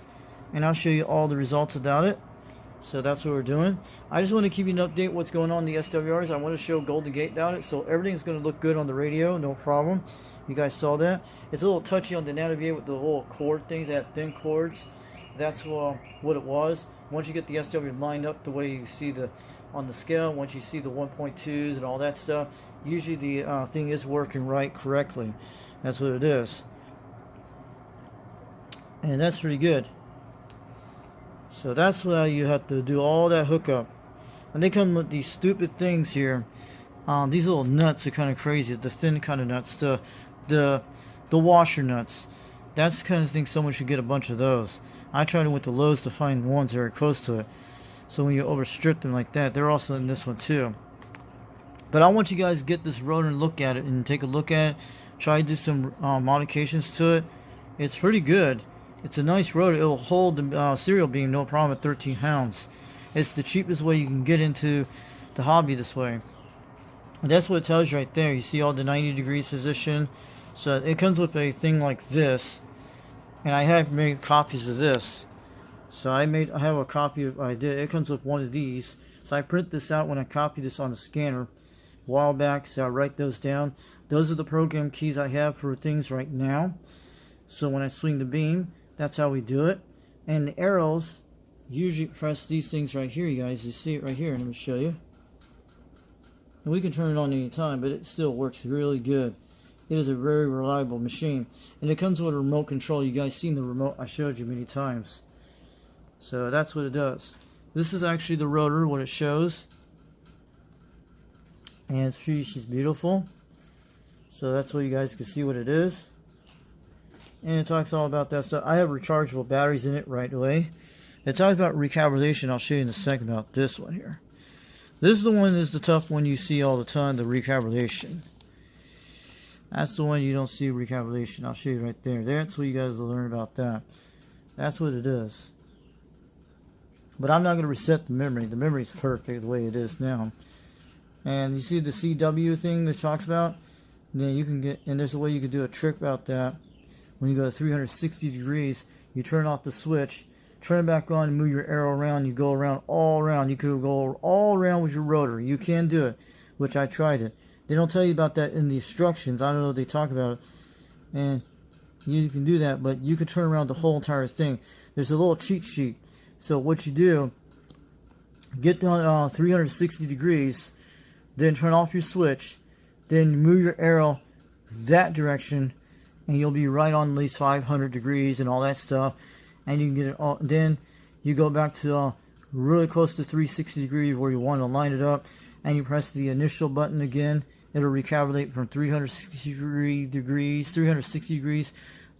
and I'll show you all the results about it. So that's what we're doing. I just want to keep you an update what's going on in the SWRs. I want to show Golden Gate about it, so everything's going to look good on the radio, no problem. You guys saw that. It's a little touchy on the Nanovna with the little cord things, that thin cords. That's what it was. Once you get the SWR lined up the way you see on the scale, once you see the 1.2s and all that stuff, usually the thing is working correctly. That's what it is. And that's pretty good. So that's why you have to do all that hookup. And they come with these stupid things here. These little nuts are kind of crazy. The thin kind of nuts. The washer nuts. That's the kind of thing someone should get a bunch of those. I tried to went to Lowe's to find ones that are close to it. So when you overstrip them like that, they're also in this one too. But I want you guys to get this rotor and look at it and take a look at it. Try to do some modifications to it. It's pretty good. It's a nice rotor. It'll hold the serial beam no problem at 13 pounds. It's the cheapest way you can get into the hobby this way. And that's what it tells you right there. You see all the 90 degrees position. So it comes with a thing like this. And I have made copies of this. So I have a copy of it comes with one of these. So I print this out when I copy this on the scanner a while back. So I write those down. Those are the program keys I have for things right now. So when I swing the beam, that's how we do it. And the arrows, usually press these things right here, you guys. You see it right here. Let me show you. And we can turn it on anytime, but it still works really good. It is a very reliable machine. And it comes with a remote control. You guys seen the remote I showed you many times. So that's what it does. This is actually the rotor, what it shows. And she's beautiful. So that's why you guys can see what it is. And it talks all about that stuff. I have rechargeable batteries in it right away. It talks about recalibration. I'll show you in a second about this one here. This is the one that's the tough one you see all the time, the recalibration. That's the one you don't see recalibration. I'll show you right there. That's what you guys will learn about that. That's what it is. But I'm not going to reset the memory. The memory is perfect the way it is now. And you see the CW thing that talks about? Then you can get, and there's a way you can do a trick about that. When you go to 360 degrees, you turn off the switch, turn it back on, and move your arrow around. You go around, all around. You could go all around with your rotor. You can do it, which I tried it. They don't tell you about that in the instructions. I don't know if they talk about it. And you can do that, but you can turn around the whole entire thing. There's a little cheat sheet. So what you do, get down 360 degrees, then turn off your switch, then move your arrow that direction, and you'll be right on at least 500 degrees and all that stuff. And you can get it all. Then you go back to really close to 360 degrees where you want to line it up, and you press the initial button again. It'll recalibrate from 360 degrees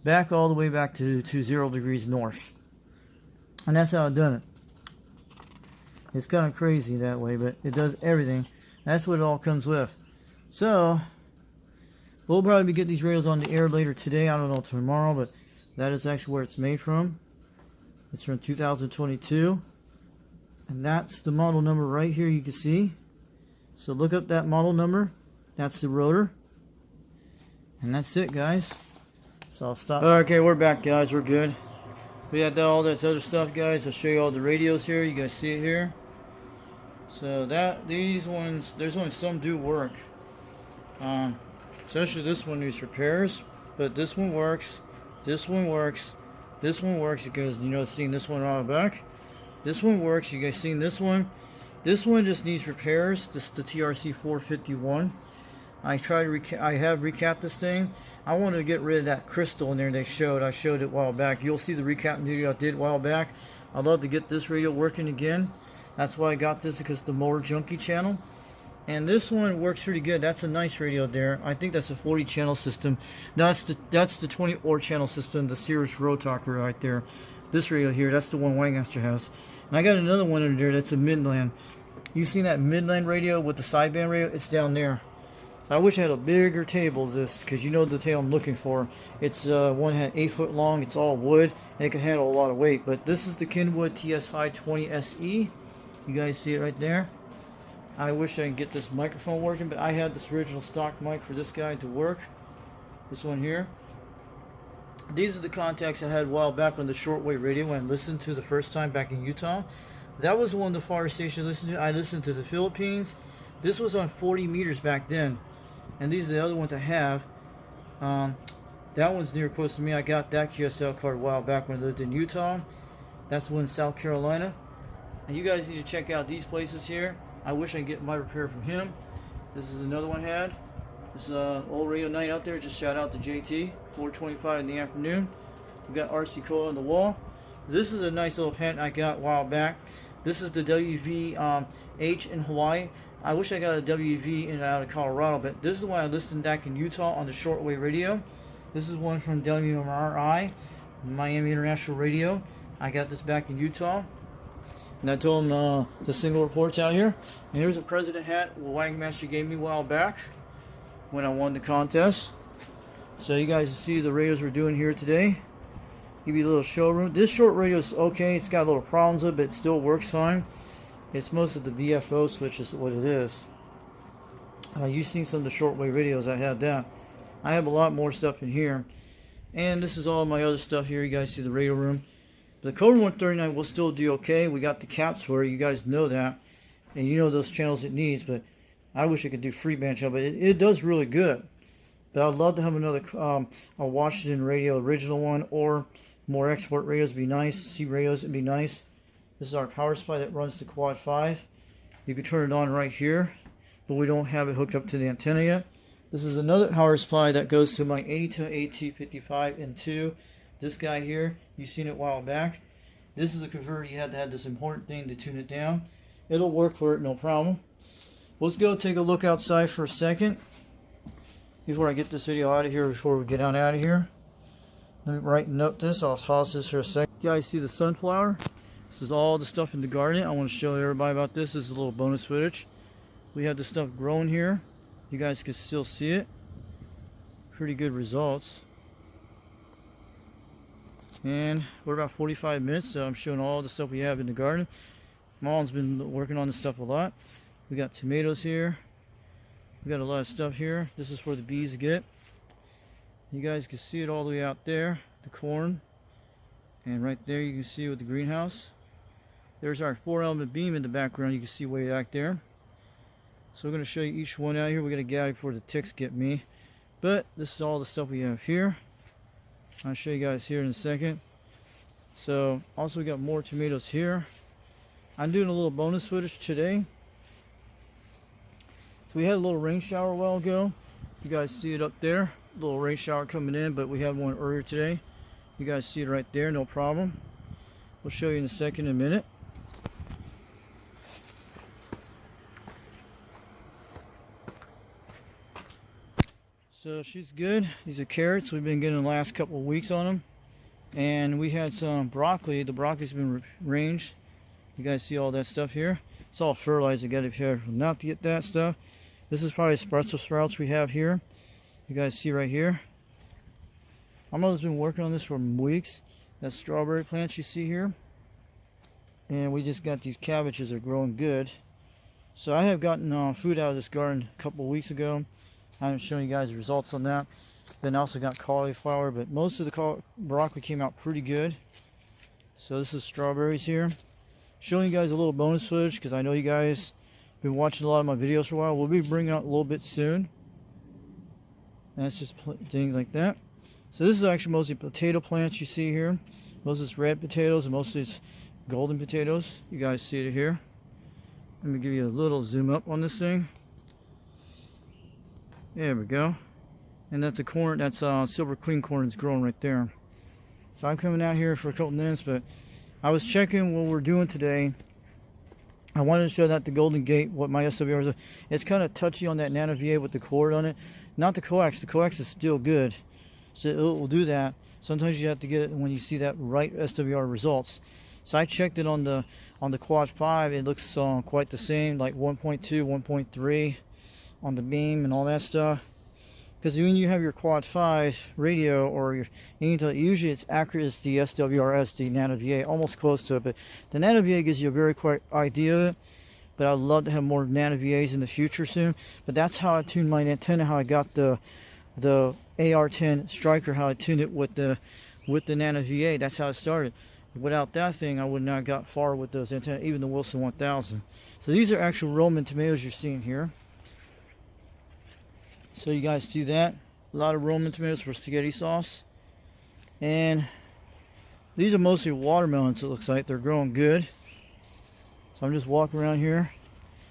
back all the way back to 0 degrees north. And that's how I've done it. It's kind of crazy that way, but it does everything. That's what it all comes with. So we'll probably get these radios on the air later today. I don't know, tomorrow, but that is actually where it's made from. It's from 2022. And that's the model number right here you can see. So look up that model number. That's the rotor. And that's it, guys. So I'll stop. Okay, we're back, guys. We're good. We had all this other stuff, guys. I'll show you all the radios here. You guys see it here. So these ones, there's only some do work. Especially this one needs repairs. But this one works. This one works. This one works because, you know, seeing this one on the back. This one works. You guys seen this one? This one just needs repairs. This is the TRC451. I have recapped this thing. I wanted to get rid of that crystal in there I showed it a while back. You'll see the recap video I did a while back. I'd love to get this radio working again. That's why I got this, because the Motor Junkie channel. And this one works pretty good. That's a nice radio there. I think that's a 40 channel system. That's the 20 or channel system, the Sirius Road Talker right there. This radio here, that's the one Wangmaster has. And I got another one under there that's a Midland. You seen that Midland radio with the sideband radio? It's down there. I wish I had a bigger table of this, because you know the tail I'm looking for. It's one had 8 foot long, it's all wood, and it can handle a lot of weight. But this is the Kenwood TS520 SE. You guys see it right there. I wish I could get this microphone working, but I had this original stock mic for this guy to work. This one here. These are the contacts I had a while back on the shortwave radio when I listened to the first time back in Utah. That was the one the far station I listened to. I listened to the Philippines. This was on 40 meters back then. And these are the other ones I have. That one's near close to me. I got that QSL card a while back when I lived in Utah. That's the one in South Carolina. And you guys need to check out these places here. I wish I could get my repair from him. This is another one I had. This is old radio night out there. Just shout out to JT. 4:25 in the afternoon. We got RC coil on the wall. This is a nice little pen I got a while back. This is the WV-H in Hawaii. I wish I got a WV in out of Colorado, but this is the one I listened back in Utah on the shortwave radio. This is one from WMRI, Miami International Radio. I got this back in Utah. And I told him the single reports out here. And here's a president hat Wangmaster gave me a while back when I won the contest. So you guys see the radios we're doing here today. Give you a little showroom. This short radio is okay. It's got little problems with it, but it still works fine. It's most of the VFO switch is what it is. You've seen some of the shortwave radios. I have that. I have a lot more stuff in here. And this is all my other stuff here. You guys see the radio room. The Cobra 139 will still do okay. We got the caps for it. You guys know that. And you know those channels it needs. But I wish I could do free band channel. But it does really good. But I'd love to have another a Washington radio original one. Or more export radios would be nice. C radios would be nice. This is our power supply that runs to quad 5. You can turn it on right here, but we don't have it hooked up to the antenna yet. This is another power supply that goes to my 82AT55 and 2. This guy here, you've seen it a while back. This is a converter. You had to have this important thing to tune it down. It'll work for it, no problem. Let's go take a look outside for a second. before I get this video out of here, before we get on out of here, let me write note this. I'll pause this for a second. You guys see the sunflower? This is all the stuff in the garden. I want to show everybody about this. This is a little bonus footage. We have this stuff growing here. You guys can still see it. Pretty good results. And we're about 45 minutes, so I'm showing all the stuff we have in the garden. Mom's been working on this stuff a lot. We got tomatoes here. We got a lot of stuff here. This is for the bees to get. You guys can see it all the way out there, the corn. And right there you can see with the greenhouse. There's our 4-element beam in the background. You can see way back there. So we're going to show you each one out here. We're going to get out before the ticks get me. But this is all the stuff we have here. I'll show you guys here in a second. So also we got more tomatoes here. I'm doing a little bonus footage today. So we had a little rain shower a while ago. You guys see it up there. A little rain shower coming in, but we had one earlier today. You guys see it right there, no problem. We'll show you in a second, in a minute. So she's good. These are carrots. We've been getting the last couple of weeks on them. And we had some broccoli. The broccoli's been ranged. You guys see all that stuff here? It's all fertilized. You got to be careful not to get that stuff. This is probably Brussels sprouts we have here. You guys see right here. My mother's been working on this for weeks. That's strawberry plants you see here. And we just got these cabbages that are growing good. So I have gotten food out of this garden a couple of weeks ago. I haven't shown you guys the results on that. Then also got cauliflower, but most of the broccoli came out pretty good. So this is strawberries here. Showing you guys a little bonus footage because I know you guys have been watching a lot of my videos for a while. We'll be bringing out a little bit soon. And that's just things like that. So this is actually mostly potato plants you see here. Most of it's red potatoes and most of it's golden potatoes. You guys see it here. Let me give you a little zoom up on this thing. There we go. And that's a corn, that's silver queen corn that's growing right there. So I'm coming out here for a couple minutes, but I was checking what we're doing today. I wanted to show that the Golden Gate, what my SWR is. It's kind of touchy on that Nanovna with the cord on it. Not the coax. The coax is still good. So it will do that. Sometimes you have to get it when you see that right SWR results. So I checked it on the Quad 5. It looks quite the same, like 1.2, 1.3 on the beam and all that stuff. Because when you have your Quad 5 radio or your usually it's accurate as the SWR as the Nanovna, almost close to it. But the Nanovna gives you a very quick idea of it. But I'd love to have more Nanovnas in the future soon. But that's how I tuned my antenna, how I got the AR-10 striker, how I tuned it with the Nanovna. That's how it started. Without that thing, I would not have got far with those antennas, even the Wilson 1000. So these are actual Roman tomatoes you're seeing here. So you guys see that? A lot of Roman tomatoes for spaghetti sauce. And these are mostly watermelons, it looks like. They're growing good. So I'm just walking around here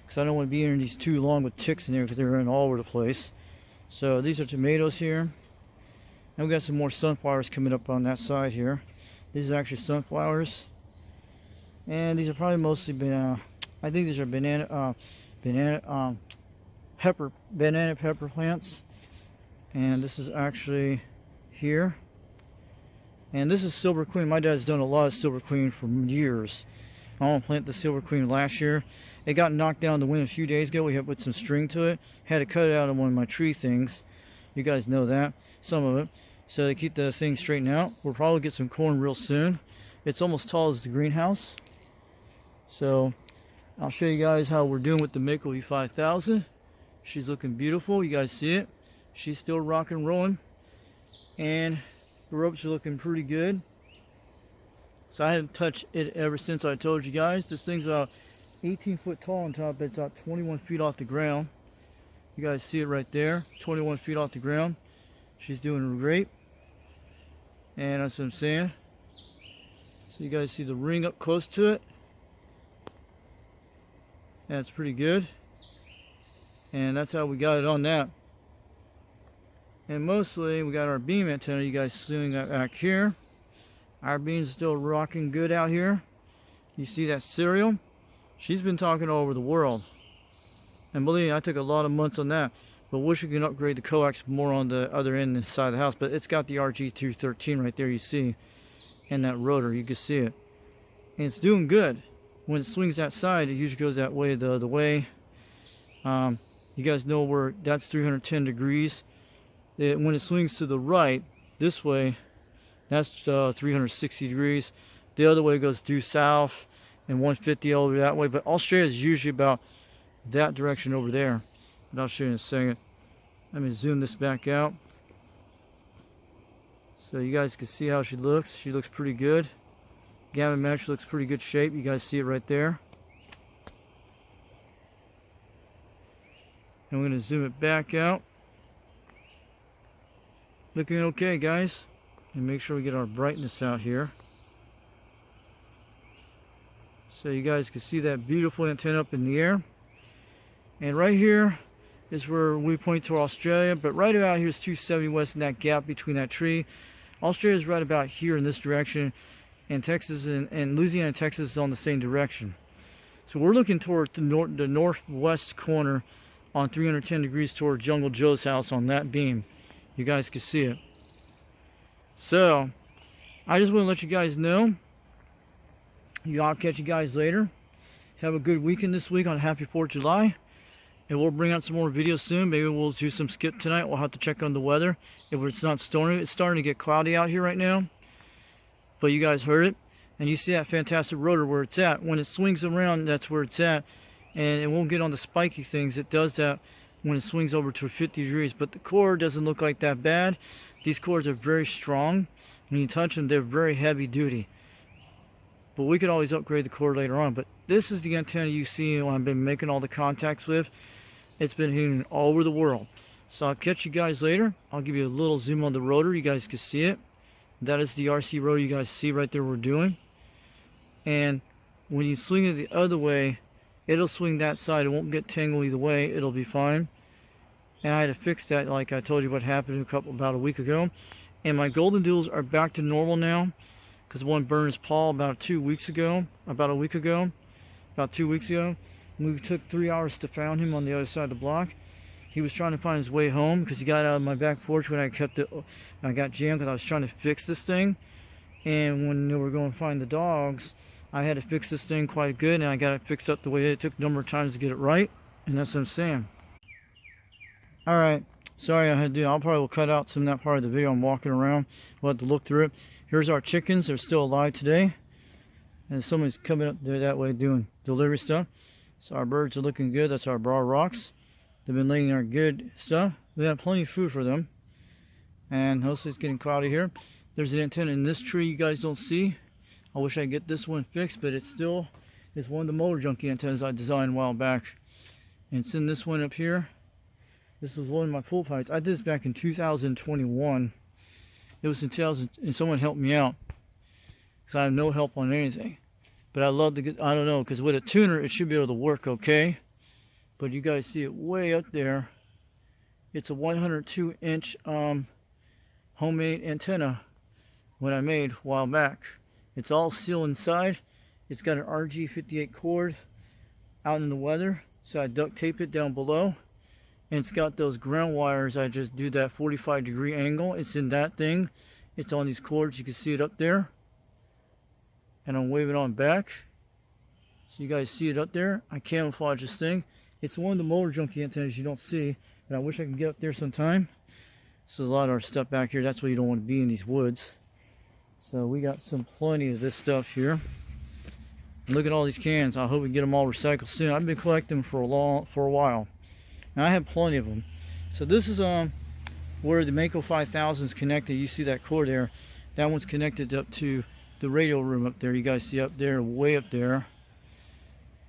because I don't want to be in these too long with ticks in there because they're running all over the place. So these are tomatoes here. And we got some more sunflowers coming up on that side here. These are actually sunflowers. And these are probably mostly I think these are banana pepper plants. And this is actually here. And this is silver queen. My dad's done a lot of silver queen for years. I want to plant the silver queen last year. It got knocked down in the wind a few days ago. We had put some string to it. Had to cut it out of one of my tree things. You guys know that, some of it. So to keep the thing straightened out, we'll probably get some corn real soon. It's almost tall as the greenhouse. So I'll show you guys how we're doing with the Macov5000. She's looking beautiful. You guys see it. She's still rocking and rolling. And the ropes are looking pretty good. So I haven't touched it ever since I told you guys. This thing's about 18 foot tall on top. It's about 21 feet off the ground. You guys see it right there. 21 feet off the ground. She's doing great. And that's what I'm saying. So you guys see the ring up close to it. That's pretty good. And that's how we got it on that. And mostly we got our beam antenna. You guys seeing that back here. Our beam's still rocking good out here. You see that Serial? She's been talking all over the world. And believe me, I took a lot of months on that. but wish we can upgrade the coax more on the other end inside of the house. But it's got the RG213 right there, you see, and that rotor, you can see it, and it's doing good. When it swings that side, it usually goes that way the other way. You guys know where that's 310 degrees. When it swings to the right this way, that's 360 degrees. The other way goes due south and 150 over that way. But Australia is usually about that direction over there. But I'll show you in a second. Let me zoom this back out so you guys can see how she looks. She looks pretty good. Gammon match looks pretty good shape. You guys see it right there. And we're going to zoom it back out. Looking okay, guys. And make sure we get our brightness out here, so you guys can see that beautiful antenna up in the air. And right here is where we point to Australia, but right about here is 270 west in that gap between that tree. Australia is right about here in this direction, and Texas and Louisiana and Texas is on the same direction. So we're looking toward the northwest corner on 310 degrees toward Jungle Joe's house on that beam. You guys can see it. So I just want to let you guys know. I'll catch you guys later. Have a good weekend this week on Happy 4th of July. And we'll bring out some more videos soon. Maybe we'll do some skip tonight. We'll have to check on the weather. If it's not stormy, it's starting to get cloudy out here right now. But you guys heard it. And you see that fantastic rotor where it's at. When it swings around, that's where it's at. And it won't get on the spiky things. It does that when it swings over to 50 degrees. But the cord doesn't look like that bad. These cords are very strong. When you touch them, they're very heavy duty. But we could always upgrade the cord later on. But this is the antenna you see when I've been making all the contacts with. It's been hitting all over the world. So I'll catch you guys later. I'll give you a little zoom on the rotor. You guys can see it. That is the RC rotor you guys see right there we're doing. And when you swing it the other way, it'll swing that side. It won't get tangled either way. It'll be fine. And I had to fix that, like I told you what happened about a week ago. And my golden doodles are back to normal now, because one burned his paw about 2 weeks ago, about 2 weeks ago. We took 3 hours to find him on the other side of the block. He was trying to find his way home because he got out of my back porch when I got jammed because I was trying to fix this thing. And when we were going to find the dogs, I had to fix this thing quite good, and I got it fixed up the way it took a number of times to get it right. And that's what I'm saying. Alright, sorry I had to do. I'll probably cut out some of that part of the video. I'm walking around. We'll have to look through it. Here's our chickens. They're still alive today. And somebody's coming up there that way doing delivery stuff. So our birds are looking good. That's our broad rocks. They've been laying our good stuff. We have plenty of food for them. And hopefully it's getting cloudy here. There's an antenna in this tree you guys don't see. I wish I could get this one fixed, but it's one of the motor junkie antennas I designed a while back. And it's in this one up here. This was one of my pool pipes. I did this back in 2021. It was in 2000, and someone helped me out, because I have no help on anything. But I love to get, I don't know, because with a tuner it should be able to work okay. But you guys see it way up there. It's a 102-inch homemade antenna what I made a while back. It's all sealed inside. It's got an RG58 cord out in the weather, so I duct tape it down below. And it's got those ground wires. I just do that 45-degree angle. It's in that thing. It's on these cords. You can see it up there. And I'm waving on back, so you guys see it up there. I camouflage this thing. It's one of the motor junkie antennas you don't see, and I wish I could get up there sometime. So there's a lot of our stuff back here. That's why you don't want to be in these woods. So we got plenty of this stuff here. And look at all these cans. I hope we get them all recycled soon. I've been collecting them for a while. And I have plenty of them. So this is where the Macov5000 is connected. You see that cord there. That one's connected up to the radio room up there. You guys see up there, way up there.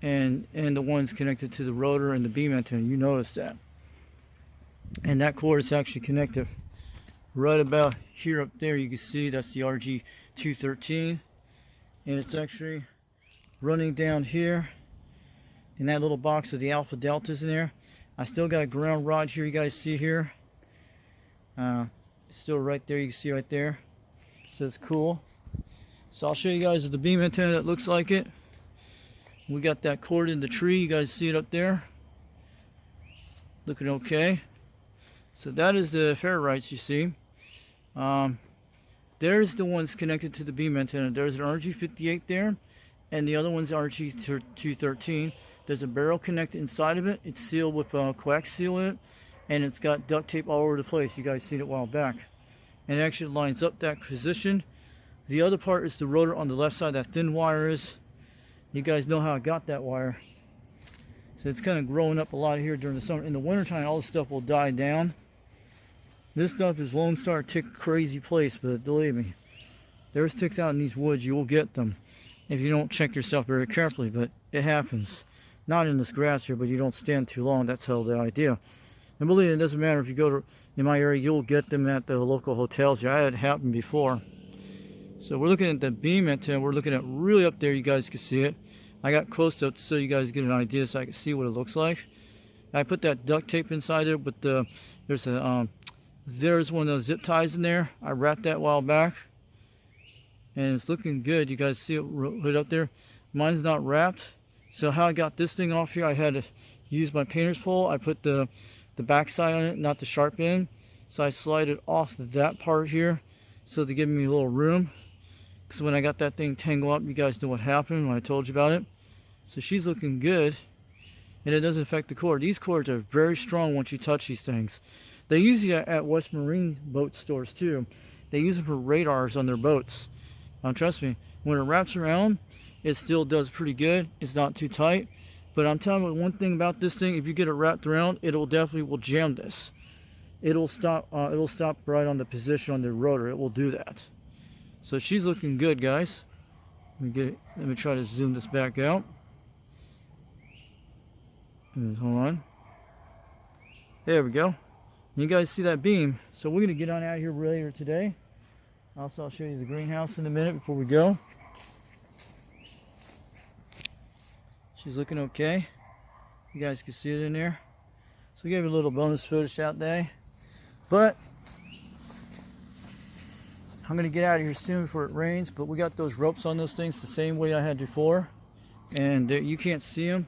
And the one's connected to the rotor and the beam antenna. You notice that. And that cord is actually connected right about here up there. You can see that's the RG213. And it's actually running down here in that little box with the alpha deltas in there. I still got a ground rod here, you guys see here. It's still right there, you can see right there. So it's cool. So I'll show you guys the beam antenna that looks like it. We got that cord in the tree, you guys see it up there. Looking okay. So that is the ferrites you see. There's the ones connected to the beam antenna. There's an RG58 there, and the other one's RG213. There's a barrel connected inside of it. It's sealed with coax seal in it, and it's got duct tape all over the place. You guys seen it a while back. And it actually lines up that position. The other part is the rotor on the left side. That thin wire is. You guys know how I got that wire. So it's kind of growing up a lot here during the summer. In the wintertime, all this stuff will die down. This stuff is Lone Star tick crazy place, but believe me, there's ticks out in these woods. You will get them if you don't check yourself very carefully, but it happens. Not in this grass here, but you don't stand too long. That's how the idea. And believe me, it doesn't matter if you go to in my area, you'll get them at the local hotels here. I had it happen before. So we're looking at the beam antenna. We're looking at really up there. You guys can see it. I got close up so you guys get an idea so I can see what it looks like. I put that duct tape inside there, but there's one of those zip ties in there. I wrapped that a while back, and it's looking good. You guys see it right up there. Mine's not wrapped. So how I got this thing off here, I had to use my painter's pole. I put the back side on it, not the sharp end. So I slide it off that part here, so to give me a little room. Because when I got that thing tangled up, you guys know what happened when I told you about it. So she's looking good, and it doesn't affect the cord. These cords are very strong once you touch these things. They use it at West Marine boat stores too. They use them for radars on their boats. Trust me, when it wraps around, it still does pretty good. It's not too tight. But I'm telling you one thing about this thing, if you get it wrapped around, it'll definitely jam this. It'll stop right on the position on the rotor. It will do that. So she's looking good, guys. Let me try to zoom this back out. Hold on. There we go. You guys see that beam. So we're going to get on out here later today. Also, I'll show you the greenhouse in a minute before we go. She's looking okay. You guys can see it in there. So we gave her a little bonus footage out there. But I'm going to get out of here soon before it rains. But we got those ropes on those things the same way I had before. And you can't see them.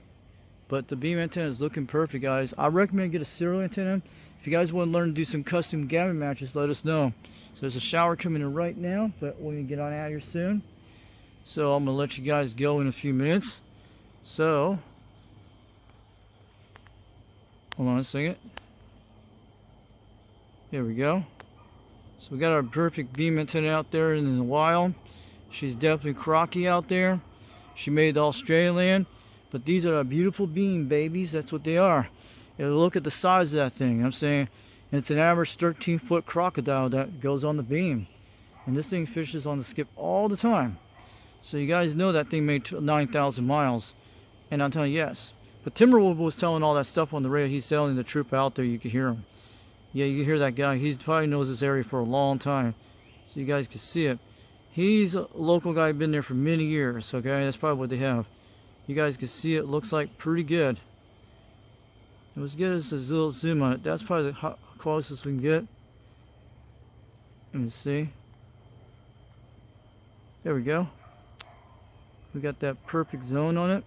But the beam antenna is looking perfect, guys. I recommend get a serial antenna. If you guys want to learn to do some custom gammon matches, let us know. So there's a shower coming in right now, but we're going to get on out of here soon. So I'm going to let you guys go in a few minutes. So, hold on a second. There we go. So we got our perfect beam antenna out there in the wild. She's definitely crocky out there. She made the Australian. But these are beautiful beam babies. That's what they are. And look at the size of that thing. I'm saying it's an average 13-foot crocodile that goes on the beam. And this thing fishes on the skip all the time. So you guys know that thing made 9,000 miles. And I'm telling you, yes. But Timberwolf was telling all that stuff on the radio. He's telling the troop out there. You can hear him. Yeah, you can hear that guy. He probably knows this area for a long time. So you guys can see it. He's a local guy, been there for many years. Okay, that's probably what they have. You guys can see it looks like pretty good. Let's get us a little zoom on it. That's probably the closest we can get. Let me see. There we go. We got that perfect zone on it.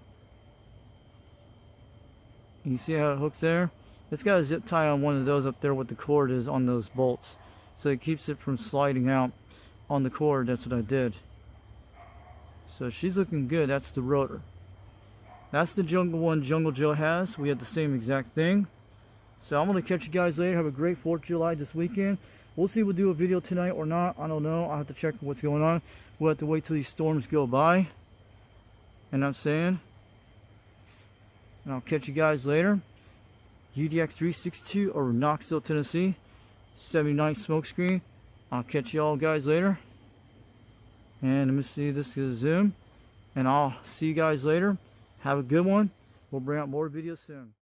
You see how it hooks there? It's got a zip tie on one of those up there what the cord is on those bolts. So it keeps it from sliding out on the cord. That's what I did. So she's looking good. That's the rotor. That's the jungle one Jungle Joe has. We had the same exact thing. So I'm going to catch you guys later. Have a great 4th of July this weekend. We'll see if we'll do a video tonight or not. I don't know. I'll have to check what's going on. We'll have to wait till these storms go by. And I'm saying. And I'll catch you guys later. UDX362 over Knoxville, Tennessee. 79 smokescreen. I'll catch you all guys later. And let me see. This is zoom. And I'll see you guys later. Have a good one. We'll bring out more videos soon.